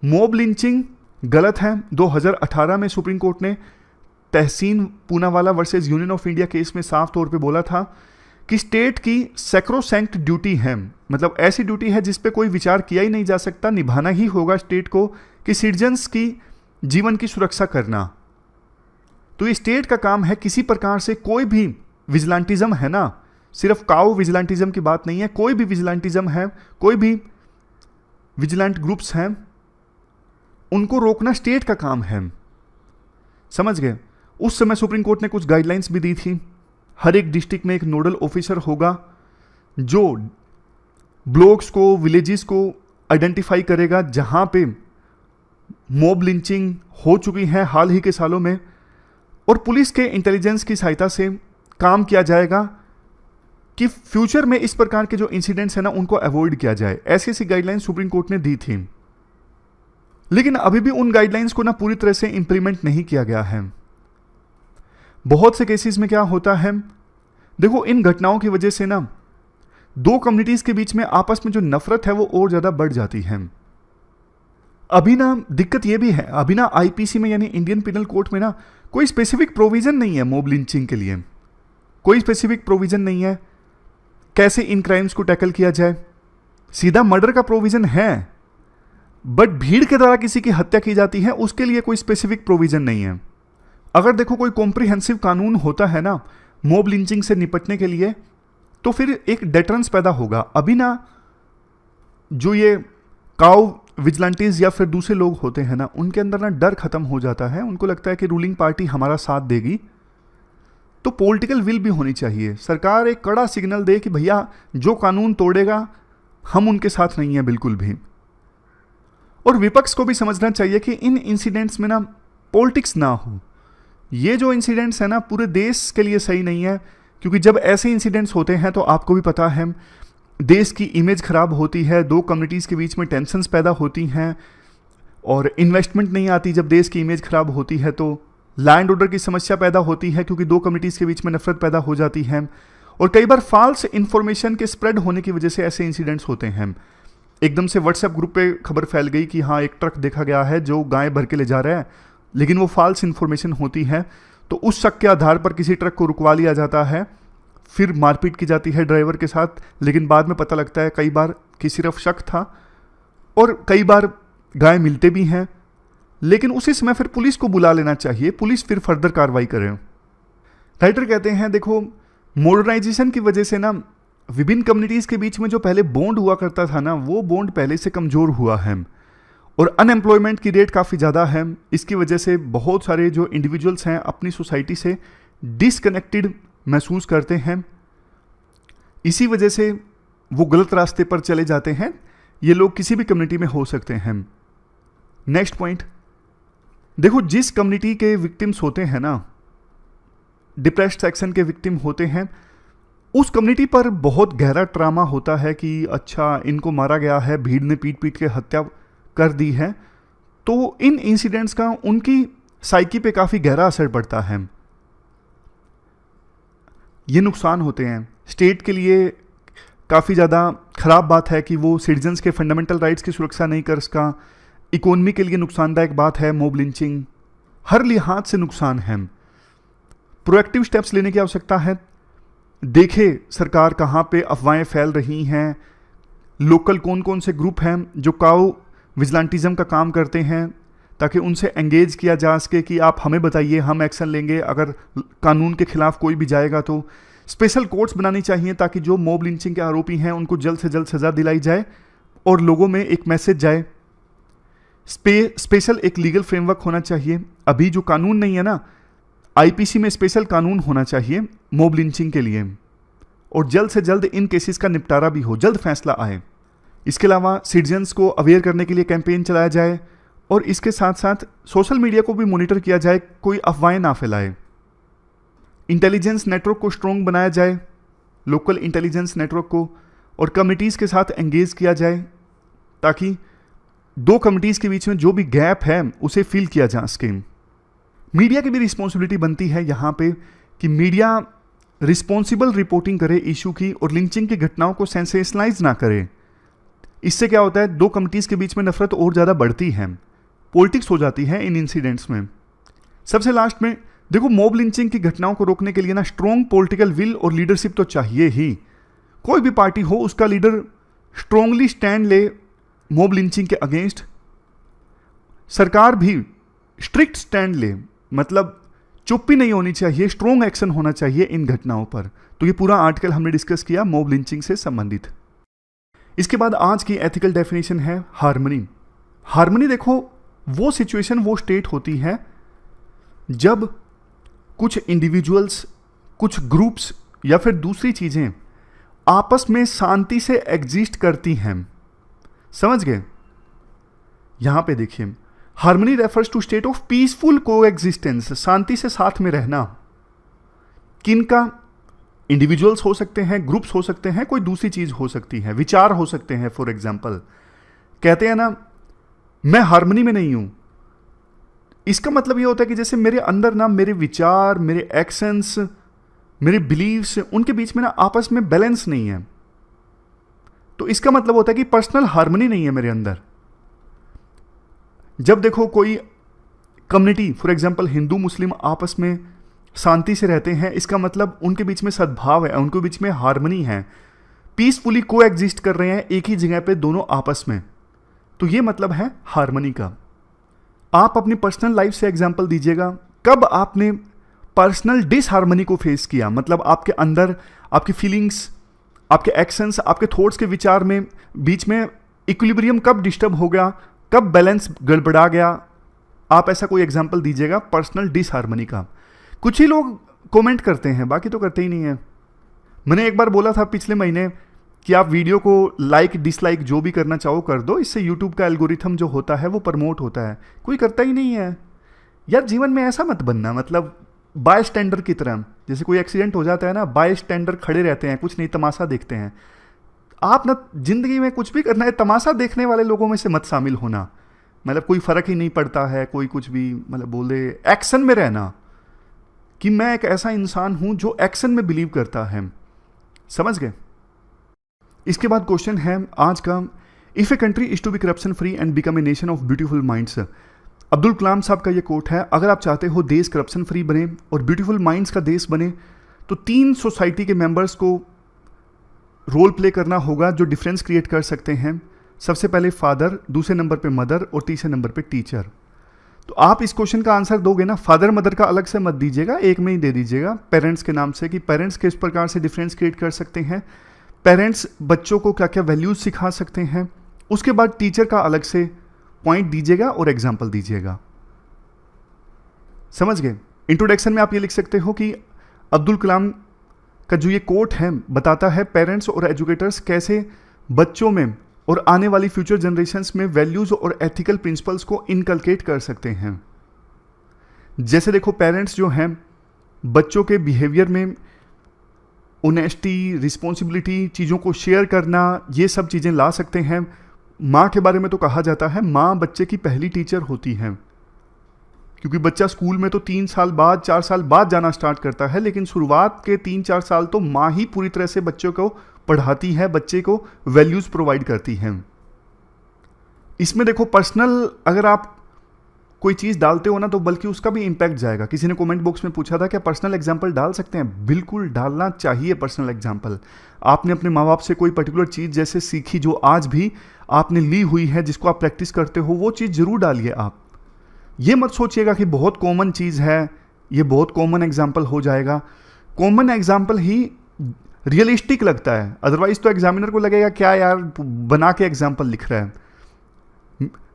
मॉब लिंचिंग गलत है। 2018 में सुप्रीम कोर्ट ने Tehseen Poonawalla versus Union of India case में साफ तौर पे बोला था कि स्टेट की सैक्रोसैंक्ट ड्यूटी है, मतलब ऐसी ड्यूटी है जिस पे कोई विचार किया ही नहीं जा सकता, निभाना ही होगा स्टेट को, कि सिटीजन्स की जीवन की सुरक्षा करना। तो ये स्टेट का काम है। किसी प्रकार से कोई भी विजिलेंटिज्म है ना, सिर्फ काओ विजिलेंटिज्म की बात नहीं है, कोई भी विजिलेंटिज्म है, कोई भी विजिलेंट ग्रुप्स हैं, उनको रोकना स्टेट का काम है। समझ गए। उस समय सुप्रीम कोर्ट ने कुछ गाइडलाइंस भी दी थी। हर एक डिस्ट्रिक्ट में एक नोडल ऑफिसर होगा जो ब्लॉक्स को, विलेजेस को आइडेंटिफाई करेगा जहां पे मॉब लिंचिंग हो चुकी है हाल ही के सालों में, और पुलिस के इंटेलिजेंस की सहायता से काम किया जाएगा कि फ्यूचर में इस प्रकार के जो इंसिडेंट्स हैं ना उनको अवॉइड किया जाए। ऐसी ऐसी गाइडलाइंस सुप्रीम कोर्ट ने दी थी, लेकिन अभी भी उन गाइडलाइंस को ना पूरी तरह से इंप्लीमेंट नहीं किया गया है। बहुत से केसेस में क्या होता है, देखो इन घटनाओं की वजह से ना दो कम्युनिटीज के बीच में आपस में जो नफरत है वो और ज्यादा बढ़ जाती है। अभी ना दिक्कत ये भी है, अभी ना आईपीसी में यानी इंडियन पिनल कोड में ना कोई स्पेसिफिक प्रोविजन नहीं है मॉब लिंचिंग के लिए। कोई स्पेसिफिक प्रोविजन नहीं है कैसे इन क्राइम्स को टैकल किया जाए। सीधा मर्डर का प्रोविजन है, बट भीड़ के द्वारा किसी की हत्या की जाती है उसके लिए कोई स्पेसिफिक प्रोविजन नहीं है। अगर देखो कोई कॉम्प्रिहेंसिव कानून होता है ना मॉब लिंचिंग से निपटने के लिए, तो फिर एक डेटरेंस पैदा होगा। अभी ना जो ये काउ विजिलेंटीज या फिर दूसरे लोग होते हैं ना, उनके अंदर ना डर खत्म हो जाता है। उनको लगता है कि रूलिंग पार्टी हमारा साथ देगी। तो पॉलिटिकल विल भी होनी चाहिए। सरकार एक कड़ा सिग्नल दे कि भैया जो कानून तोड़ेगा हम उनके साथ नहीं है बिल्कुल भी। और विपक्ष को भी समझना चाहिए कि इन इंसिडेंट्स में ना पॉलिटिक्स ना हो। ये जो इंसिडेंट्स है ना पूरे देश के लिए सही नहीं है, क्योंकि जब ऐसे इंसिडेंट्स होते हैं तो आपको भी पता है देश की इमेज खराब होती है, दो कम्युनिटीज़ के बीच में टेंशन्स पैदा होती हैं और इन्वेस्टमेंट नहीं आती जब देश की इमेज खराब होती है, तो लैंड ऑर्डर की समस्या पैदा होती है क्योंकि दो कम्युनिटीज़ के बीच में नफरत पैदा हो जाती है, और कई बार फॉल्स इन्फॉर्मेशन के स्प्रेड होने की वजह से ऐसे इंसिडेंट्स होते हैं। एकदम से व्हाट्सएप ग्रुप पे खबर फैल गई कि हाँ एक ट्रक देखा गया है जो गाय भर के ले जा रहा है, लेकिन वो फॉल्स इन्फॉर्मेशन होती है, तो उस शक के आधार पर किसी ट्रक को रुकवा लिया जाता है, फिर मारपीट की जाती है ड्राइवर के साथ, लेकिन बाद में पता लगता है कई बार कि सिर्फ शक था और कई बार गाय मिलते भी हैं, लेकिन उसी समय फिर पुलिस को बुला लेना चाहिए, पुलिस फिर फर्दर कार्रवाई करे। राइटर कहते हैं देखो मॉडर्नाइजेशन की वजह से ना विभिन्न कम्युनिटीज़ के बीच में जो पहले बॉन्ड हुआ करता था ना, वो बॉन्ड पहले से कमज़ोर हुआ है, और अनएम्प्लॉयमेंट की रेट काफ़ी ज़्यादा है। इसकी वजह से बहुत सारे जो इंडिविजुअल्स हैं अपनी सोसाइटी से डिसकनेक्टेड महसूस करते हैं, इसी वजह से वो गलत रास्ते पर चले जाते हैं। ये लोग किसी भी कम्युनिटी में हो सकते हैं। नेक्स्ट पॉइंट देखो, जिस कम्युनिटी के विक्टिम्स होते हैं ना, डिप्रेस्ड सेक्शन के विक्टिम होते हैं, उस कम्युनिटी पर बहुत गहरा ट्रामा होता है कि अच्छा इनको मारा गया है, भीड़ ने पीट पीट के हत्या कर दी है, तो इन इंसिडेंट्स का उनकी साइकी पे काफ़ी गहरा असर पड़ता है। ये नुकसान होते हैं। स्टेट के लिए काफ़ी ज़्यादा ख़राब बात है कि वो सिटीजन्स के फंडामेंटल राइट्स की सुरक्षा नहीं कर सका। इकोनॉमी के लिए नुकसानदायक बात है मॉब लिंचिंग, हर लिहाज से नुकसान है। प्रोएक्टिव स्टेप्स लेने की आवश्यकता है। देखे सरकार कहाँ पे अफवाहें फैल रही हैं, लोकल कौन कौन से ग्रुप हैं जो काउ विजिलेंटिज्म का काम करते हैं, ताकि उनसे एंगेज किया जा सके कि आप हमें बताइए, हम एक्शन लेंगे अगर कानून के खिलाफ कोई भी जाएगा तो। स्पेशल कोर्ट्स बनानी चाहिए ताकि जो मॉब लिंचिंग के आरोपी हैं उनको जल्द से जल्द सज़ा दिलाई जाए और लोगों में एक मैसेज जाए। स्पेशल एक लीगल फ्रेमवर्क होना चाहिए। अभी जो कानून नहीं है ना, आईपीसी में स्पेशल कानून होना चाहिए मॉब लिंचिंग के लिए, और जल्द से जल्द इन केसेस का निपटारा भी हो, जल्द फैसला आए। इसके अलावा सिटीजन्स को अवेयर करने के लिए कैंपेन चलाया जाए, और इसके साथ साथ सोशल मीडिया को भी मॉनिटर किया जाए, कोई अफवाहें ना फैलाए। इंटेलिजेंस नेटवर्क को स्ट्रॉन्ग बनाया जाए, लोकल इंटेलिजेंस नेटवर्क को, और कम्युनिटीज़ के साथ एंगेज किया जाए ताकि दो कम्युनिटीज़ के बीच में जो भी गैप है उसे फिल किया जा सके। मीडिया की भी रिस्पॉन्सिबिलिटी बनती है यहाँ पे कि मीडिया रिस्पॉन्सिबल रिपोर्टिंग करे इशू की, और लिंचिंग की घटनाओं को सेंसेशनलाइज ना करे। इससे क्या होता है, दो कम्युनिटीज़ के बीच में नफरत और ज़्यादा बढ़ती है, पॉलिटिक्स हो जाती है इन इंसिडेंट्स में। सबसे लास्ट में देखो, मॉब लिंचिंग की घटनाओं को रोकने के लिए ना स्ट्रॉन्ग पॉलिटिकल विल और लीडरशिप तो चाहिए ही। कोई भी पार्टी हो उसका लीडर स्ट्रॉन्गली स्टैंड ले मॉब लिंचिंग के अगेंस्ट। सरकार भी स्ट्रिक्ट स्टैंड ले, मतलब चुप्पी नहीं होनी चाहिए, स्ट्रॉन्ग एक्शन होना चाहिए इन घटनाओं पर। तो ये पूरा आर्टिकल हमने डिस्कस किया मॉब लिंचिंग से संबंधित। इसके बाद आज की एथिकल डेफिनेशन है हार्मनी। हार्मनी देखो, वो सिचुएशन, वो स्टेट होती है जब कुछ इंडिविजुअल्स, कुछ ग्रुप्स या फिर दूसरी चीज़ें आपस में शांति से एग्जिस्ट करती हैं। समझ गए? यहां पे देखिए, harmony refers to state of peaceful coexistence, शांति से साथ में रहना। किनका? इंडिविजुअल्स हो सकते हैं, ग्रुप्स हो सकते हैं, कोई दूसरी चीज हो सकती है, विचार हो सकते हैं। फॉर एग्जाम्पल कहते हैं ना, मैं हार्मनी में नहीं हूं, इसका मतलब यह होता है कि जैसे मेरे अंदर ना मेरे विचार, मेरे एक्शंस, मेरे बिलीव्स, उनके बीच में ना आपस में बैलेंस नहीं है। तो इसका मतलब होता है कि पर्सनल हार्मनी नहीं है मेरे अंदर। जब देखो कोई कम्युनिटी, फॉर एग्जांपल हिंदू मुस्लिम आपस में शांति से रहते हैं, इसका मतलब उनके बीच में सद्भाव है, उनके बीच में हार्मनी है, पीसफुली को एग्जिस्ट कर रहे हैं एक ही जगह पे दोनों आपस में। तो ये मतलब है हार्मनी का। आप अपनी पर्सनल लाइफ से एग्जांपल दीजिएगा, कब आपने पर्सनल डिसहार्मनी को फेस किया, मतलब आपके अंदर आपकी फीलिंग्स, आपके एक्शंस, आपके थॉट्स के विचार में बीच में इक्विलिब्रियम कब डिस्टर्ब हो गया, कब बैलेंस गड़बड़ा गया। आप ऐसा कोई एग्जांपल दीजिएगा पर्सनल डिसहार्मनी का। कुछ ही लोग कमेंट करते हैं, बाकी तो करते ही नहीं है। मैंने एक बार बोला था पिछले महीने कि आप वीडियो को लाइक डिसलाइक जो भी करना चाहो कर दो, इससे यूट्यूब का एल्गोरिथम जो होता है वो प्रमोट होता है। कोई करता ही नहीं है यार। जीवन में ऐसा मत बनना, मतलब बाय स्टैंडर की तरह। जैसे कोई एक्सीडेंट हो जाता है ना, बाय स्टैंडर खड़े रहते हैं, कुछ नहीं, तमाशा देखते हैं। आप ना जिंदगी में कुछ भी करना है, तमाशा देखने वाले लोगों में से मत शामिल होना। मतलब कोई फ़र्क ही नहीं पड़ता है, कोई कुछ भी मतलब बोल दे। एक्शन में रहना, कि मैं एक ऐसा इंसान हूं जो एक्शन में बिलीव करता है। समझ गए? इसके बाद क्वेश्चन है आज का, if a country is to be corruption free and become a nation of beautiful minds. Abdul Kalam साहब का ये कोट है, अगर आप चाहते हो देश करप्शन फ्री बने और ब्यूटीफुल माइंड्स का देश बने तो 3 सोसाइटी के मेंबर्स को रोल प्ले करना होगा जो डिफरेंस क्रिएट कर सकते हैं। सबसे पहले फादर, दूसरे नंबर पे मदर और तीसरे नंबर पे टीचर। तो आप इस क्वेश्चन का आंसर दोगे ना, फादर मदर का अलग से मत दीजिएगा, एक में ही दे दीजिएगा पेरेंट्स के नाम से, कि पेरेंट्स किस प्रकार से डिफरेंस क्रिएट कर सकते हैं, पेरेंट्स बच्चों को क्या क्या वैल्यूज सिखा सकते हैं। उसके बाद टीचर का अलग से पॉइंट दीजिएगा और एग्जाम्पल दीजिएगा। समझ गए? इंट्रोडक्शन में आप ये लिख सकते हो कि अब्दुल कलाम का जो ये कोट है बताता है पेरेंट्स और एजुकेटर्स कैसे बच्चों में और आने वाली फ्यूचर जनरेशन्स में वैल्यूज और एथिकल प्रिंसिपल्स को इनकलकेट कर सकते हैं। जैसे देखो, पेरेंट्स जो हैं बच्चों के बिहेवियर में ऑनेस्टी, रिस्पॉन्सिबिलिटी, चीज़ों को शेयर करना, ये सब चीज़ें ला सकते हैं। माँ के बारे में तो कहा जाता है माँ बच्चे की पहली टीचर होती है, क्योंकि बच्चा स्कूल में तो 3 साल बाद 4 साल बाद जाना स्टार्ट करता है, लेकिन शुरुआत के 3-4 साल तो माँ ही पूरी तरह से बच्चों को पढ़ाती है, बच्चे को वैल्यूज प्रोवाइड करती है। इसमें देखो, पर्सनल अगर आप कोई चीज़ डालते हो ना तो बल्कि उसका भी इम्पैक्ट जाएगा। किसी ने कमेंट बॉक्स में पूछा था क्या पर्सनल एग्जाम्पल डाल सकते हैं? बिल्कुल डालना चाहिए पर्सनल एग्जाम्पल। आपने अपने माँ बाप से कोई पर्टिकुलर चीज़ जैसे सीखी जो आज भी आपने ली हुई है, जिसको आप प्रैक्टिस करते हो, वो चीज़ जरूर डालिए आप। ये मत सोचिएगा कि बहुत कॉमन चीज़ है, ये बहुत कॉमन एग्जाम्पल हो जाएगा। कॉमन एग्जाम्पल ही रियलिस्टिक लगता है, अदरवाइज तो एग्जामिनर को लगेगा क्या यार बना के एग्जाम्पल लिख रहा है।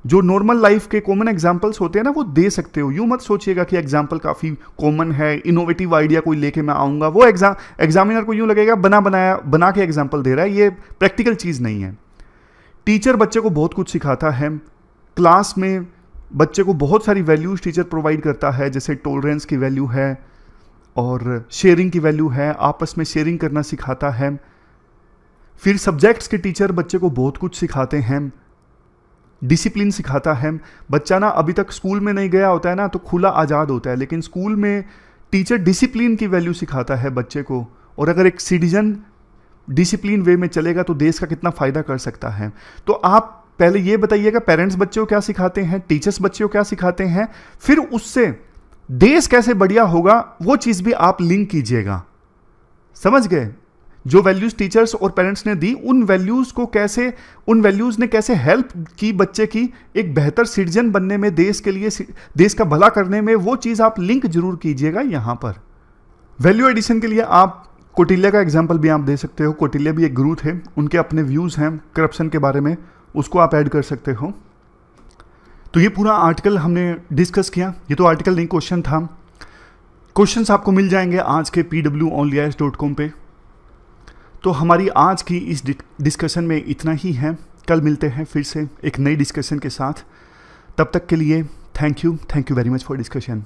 जो नॉर्मल लाइफ के कॉमन एग्जाम्पल्स होते हैं ना, वो दे सकते हो। यूँ मत सोचिएगा कि एग्जाम्पल काफ़ी कॉमन है, इनोवेटिव आइडिया कोई लेके मैं आऊँगा, वो एग्जामिनर को यूँ लगेगा बना के एग्जाम्पल दे रहा है, ये प्रैक्टिकल चीज़ नहीं है। टीचर बच्चे को बहुत कुछ सिखाता है। क्लास में बच्चे को बहुत सारी वैल्यूज़ टीचर प्रोवाइड करता है, जैसे टॉलरेंस की वैल्यू है और शेयरिंग की वैल्यू है, आपस में शेयरिंग करना सिखाता है। फिर सब्जेक्ट्स के टीचर बच्चे को बहुत कुछ सिखाते हैं, डिसिप्लिन सिखाता है। बच्चा ना अभी तक स्कूल में नहीं गया होता है ना, तो खुला आज़ाद होता है, लेकिन स्कूल में टीचर डिसिप्लिन की वैल्यू सिखाता है बच्चे को। और अगर एक सिटीजन डिसिप्लिन वे में चलेगा तो देश का कितना फ़ायदा कर सकता है। तो आप पहले ये बताइएगा पेरेंट्स बच्चे को क्या सिखाते हैं, टीचर्स बच्चे को क्या सिखाते हैं, फिर उससे देश कैसे बढ़िया होगा वो चीज़ भी आप लिंक कीजिएगा। समझ गए? जो वैल्यूज़ टीचर्स और पेरेंट्स ने दी, उन वैल्यूज़ ने कैसे हेल्प की बच्चे की एक बेहतर सिटीजन बनने में, देश के लिए, देश का भला करने में, वो चीज़ आप लिंक जरूर कीजिएगा यहाँ पर। वैल्यू एडिशन के लिए आप कौटिल्य का एग्जाम्पल भी आप दे सकते हो। कौटिल्य भी एक गुरु थे, उनके अपने व्यूज़ हैं करप्शन के बारे में, उसको आप ऐड कर सकते हो। तो ये पूरा आर्टिकल हमने डिस्कस किया। ये तो आर्टिकल नहीं, क्वेश्चन था। क्वेश्चंस आपको मिल जाएंगे आज के pwonlyis.com पे। तो हमारी आज की इस डिस्कशन में इतना ही है। कल मिलते हैं फिर से एक नई डिस्कशन के साथ। तब तक के लिए thank you very much for discussion.